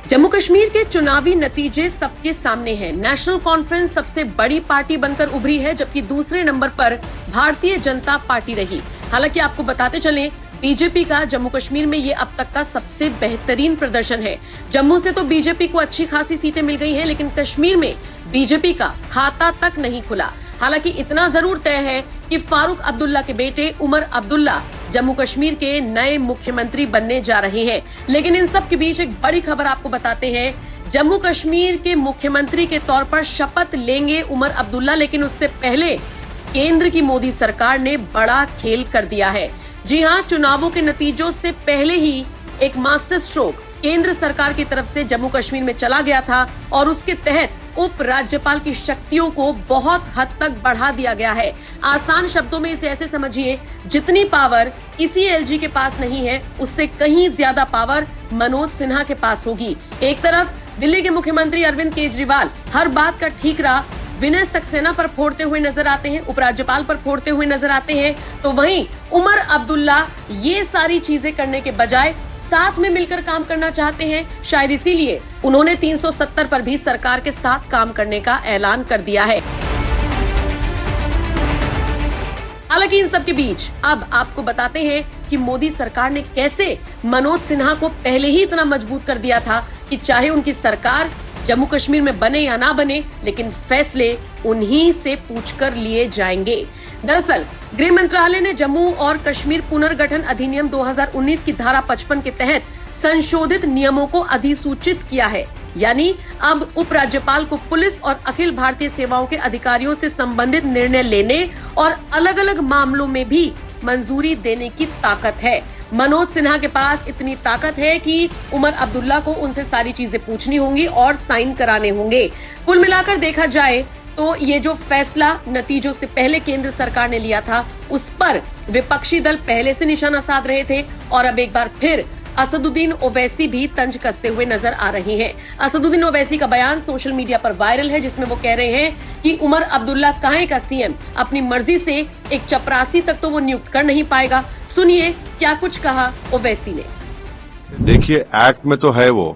जम्मू कश्मीर के चुनावी नतीजे सबके सामने हैं। नेशनल कॉन्फ्रेंस सबसे बड़ी पार्टी बनकर उभरी है, जबकि दूसरे नंबर पर भारतीय जनता पार्टी रही। हालांकि आपको बताते चलें, बीजेपी का जम्मू कश्मीर में ये अब तक का सबसे बेहतरीन प्रदर्शन है। जम्मू से तो बीजेपी को अच्छी खासी सीटें मिल गई हैं, लेकिन कश्मीर में बीजेपी का खाता तक नहीं खुला। हालांकि इतना जरूर तय है कि फारूक अब्दुल्ला के बेटे उमर अब्दुल्ला जम्मू कश्मीर के नए मुख्यमंत्री बनने जा रहे हैं। लेकिन इन सब के बीच एक बड़ी खबर आपको बताते हैं। जम्मू कश्मीर के मुख्यमंत्री के तौर पर शपथ लेंगे उमर अब्दुल्ला, लेकिन उससे पहले केंद्र की मोदी सरकार ने बड़ा खेल कर दिया है। जी हां, चुनावों के नतीजों से पहले ही एक मास्टर स्ट्रोक केंद्र सरकार की तरफ से जम्मू कश्मीर में चला गया था और उसके तहत उप राज्यपाल की शक्तियों को बहुत हद तक बढ़ा दिया गया है। आसान शब्दों में इसे ऐसे समझिए, जितनी पावर किसी एलजी के पास नहीं है, उससे कहीं ज्यादा पावर मनोज सिन्हा के पास होगी। एक तरफ दिल्ली के मुख्यमंत्री अरविंद केजरीवाल हर बात का ठीकरा विनय सक्सेना पर फोड़ते हुए नजर आते हैं, उपराज्यपाल पर फोड़ते हुए नजर आते हैं, तो वहीं उमर अब्दुल्ला ये सारी चीजें करने के बजाय साथ में मिलकर काम करना चाहते हैं। शायद इसीलिए उन्होंने 370 पर भी सरकार के साथ काम करने का ऐलान कर दिया है। हालांकि इन सब के बीच अब आपको बताते हैं कि मोदी सरकार ने कैसे मनोज सिन्हा को पहले ही इतना मजबूत कर दिया था कि चाहे उनकी सरकार जम्मू कश्मीर में बने या ना बने, लेकिन फैसले उन्हीं से पूछकर लिए जाएंगे। दरअसल गृह मंत्रालय ने जम्मू और कश्मीर पुनर्गठन अधिनियम 2019 की धारा 55 के तहत संशोधित नियमों को अधिसूचित किया है। यानी अब उपराज्यपाल को पुलिस और अखिल भारतीय सेवाओं के अधिकारियों से संबंधित निर्णय लेने और अलग अलग मामलों में भी मंजूरी देने की ताकत है। मनोज सिन्हा के पास इतनी ताकत है कि उमर अब्दुल्ला को उनसे सारी चीजें पूछनी होंगी और साइन कराने होंगे। कुल मिलाकर देखा जाए तो ये जो फैसला नतीजों से पहले केंद्र सरकार ने लिया था, उस पर विपक्षी दल पहले से निशाना साध रहे थे और अब एक बार फिर असदुद्दीन ओवैसी भी तंज कसते हुए नजर आ रही हैं। असदुद्दीन ओवैसी का बयान सोशल मीडिया पर वायरल है, जिसमें वो कह रहे हैं कि उमर अब्दुल्ला काहे का सीएम, अपनी मर्जी से एक चपरासी तक तो वो नियुक्त कर नहीं पाएगा। सुनिए क्या कुछ कहा ओवैसी ने। देखिए, एक्ट में तो है वो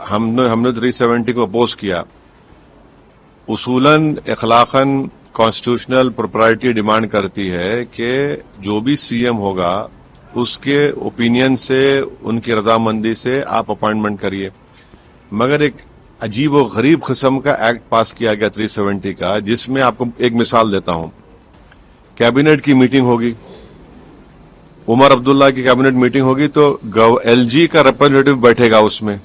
हमने 370 को अपोज किया। उसूलन अखलाकन कॉन्स्टिट्यूशनल प्रोप्राइटी डिमांड करती है कि जो भी सीएम होगा उसके ओपिनियन से, उनकी रजामंदी से आप अपॉइंटमेंट करिए। मगर एक अजीब और गरीब किस्म का एक्ट पास किया गया 370 का, जिसमें आपको एक मिसाल देता हूं। कैबिनेट की मीटिंग होगी, उमर अब्दुल्ला की कैबिनेट मीटिंग होगी, तो एलजी का रिप्रेजेंटेटिव बैठेगा उसमें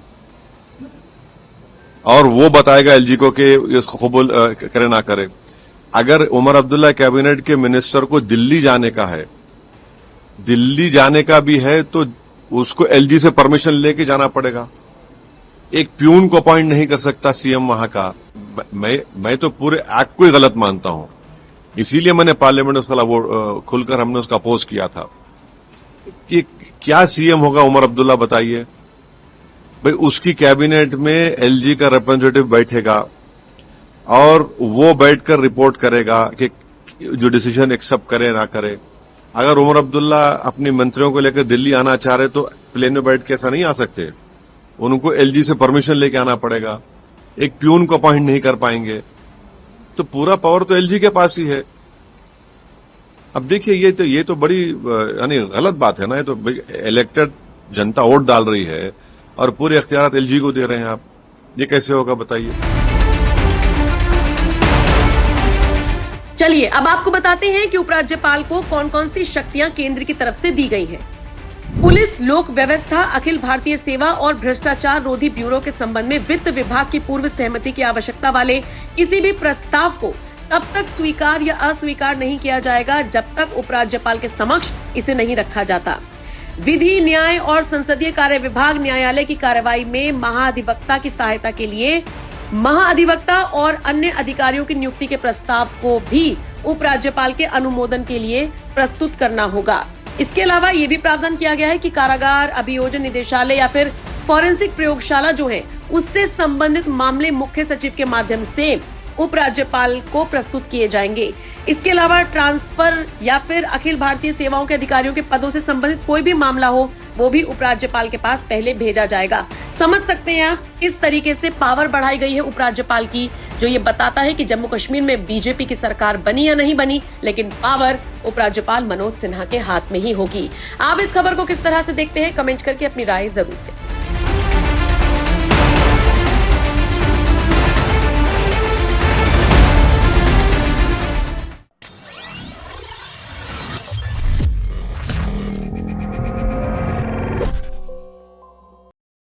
और वो बताएगा एलजी को कि इसको कबूल करे ना करे। अगर उमर अब्दुल्ला कैबिनेट के मिनिस्टर को दिल्ली जाने का है, दिल्ली जाने का भी है, तो उसको एलजी से परमिशन लेके जाना पड़ेगा। एक प्यून को अपॉइंट नहीं कर सकता सीएम वहां का। मैं तो पूरे एक्ट को ही गलत मानता हूं, इसीलिए मैंने पार्लियामेंट में उसका खुलकर हमने उसका अपोज किया था कि क्या सीएम होगा उमर अब्दुल्ला, बताइए भाई। उसकी कैबिनेट में एलजी का रिप्रेजेंटेटिव बैठेगा और वो बैठकर रिपोर्ट करेगा कि जो डिसीजन एक्सेप्ट करे ना करे। अगर उमर अब्दुल्ला अपनी मंत्रियों को लेकर दिल्ली आना चाह रहे तो प्लेन में बैठ के ऐसा नहीं आ सकते, उनको एलजी से परमिशन लेके आना पड़ेगा। एक प्यून को अपॉइंट नहीं कर पाएंगे, तो पूरा पावर तो एलजी के पास ही है। अब देखिए, ये तो बड़ी यानी गलत बात है ना। ये तो इलेक्टेड जनता वोट डाल रही है और पूरे इख्तियारात एलजी को दे रहे हैं आप। ये कैसे होगा बताइए। चलिए अब आपको बताते हैं कि उपराज्यपाल को कौन कौन सी शक्तियां केंद्र की तरफ से दी गई हैं। पुलिस, लोक व्यवस्था, अखिल भारतीय सेवा और भ्रष्टाचार रोधी ब्यूरो के संबंध में वित्त विभाग की पूर्व सहमति की आवश्यकता वाले किसी भी प्रस्ताव को तब तक स्वीकार या अस्वीकार नहीं किया जाएगा जब तक उपराज्यपाल के समक्ष इसे नहीं रखा जाता। विधि, न्याय और संसदीय कार्य विभाग न्यायालय की कार्रवाई में महाधिवक्ता की सहायता के लिए महाधिवक्ता और अन्य अधिकारियों की नियुक्ति के प्रस्ताव को भी उपराज्यपाल के अनुमोदन के लिए प्रस्तुत करना होगा। इसके अलावा ये भी प्रावधान किया गया है कि कारागार, अभियोजन निदेशालय या फिर फॉरेंसिक प्रयोगशाला जो है, उससे संबंधित मामले मुख्य सचिव के माध्यम से उपराज्यपाल को प्रस्तुत किए जाएंगे। इसके अलावा ट्रांसफर या फिर अखिल भारतीय सेवाओं के अधिकारियों के पदों से संबंधित कोई भी मामला हो वो भी उपराज्यपाल के पास पहले भेजा जाएगा। समझ सकते हैं आप किस तरीके से पावर बढ़ाई गई है उपराज्यपाल की, जो ये बताता है कि जम्मू कश्मीर में बीजेपी की सरकार बनी या नहीं बनी, लेकिन पावर उपराज्यपाल मनोज सिन्हा के हाथ में ही होगी। आप इस खबर को किस तरह से देखते हैं, कमेंट करके अपनी राय जरूर दें।